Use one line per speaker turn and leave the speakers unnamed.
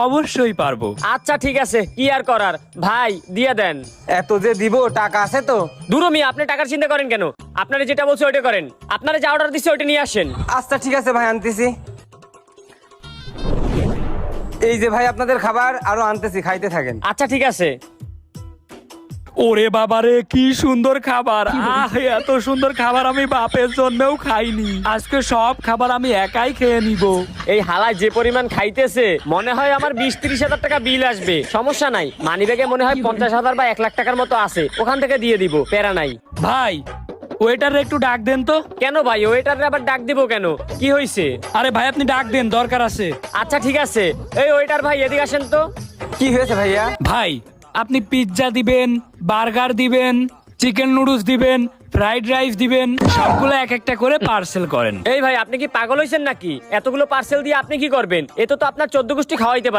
অবশ্যই পারবো।
আচ্ছা ঠিক আছে, কি আর করার, ভাই দিয়ে দেন।
এত যে দিব, টাকা আছে তো?
দুরমি, আপনি টাকার চিন্তা করেন কেন? আপনারা যেটা বলছে ওইটা করেন, আপনারা যা অর্ডার দিচ্ছে ওইটা নিয়ে আসেন।
আচ্ছা ঠিক আছে ভাই, আনতেছি। এই যে ভাই আপনাদের খাবার, আরো আনতেছি, খাইতে থাকেন।
আচ্ছা ঠিক আছে।
ওরে বাবারে, কি সুন্দর খাবার! আহ, এত সুন্দর খাবার আমি বাপের জন্যও খাইনি। আজকে সব খাবার আমি একাই খেয়ে নিব।
এই হালায় যে পরিমাণ খাইতেছে, মনে হয় আমার 20-30 হাজার টাকা বিল আসবে। সমস্যা নাই, মানিব্যাগে মনে হয় 50,000 বা 1 লাখ টাকার মতো আছে, ওখান থেকে দিয়ে দিব, প্যারা নাই।
ভাই, ওয়েটারে একটু ডাক দেন তো।
কেন ভাই, ওয়েটারে আবার ডাক দিব কেন? কি হয়েছে?
আরে ভাই, আপনি ডাক দেন, দরকার আছে।
আচ্ছা ঠিক আছে। এই ওয়েটার ভাই, এদিকে আসেন তো।
কি হয়েছে ভাইয়া?
ভাই, আপনি পিৎজা দিবেন, বার্গার দিবেন, চিকেন নুডলস দিবেন, ফ্রাইড রাইস দিবেন, সবগুলো এক একটা করে পার্সেল করেন।
এই ভাই, আপনি কি পাগল হয়েছেন নাকি? এতগুলো পার্সেল দিয়ে আপনি কি করবেন? এতে তো আপনার 14 গোষ্ঠী খাওয়াইতে পারবেন।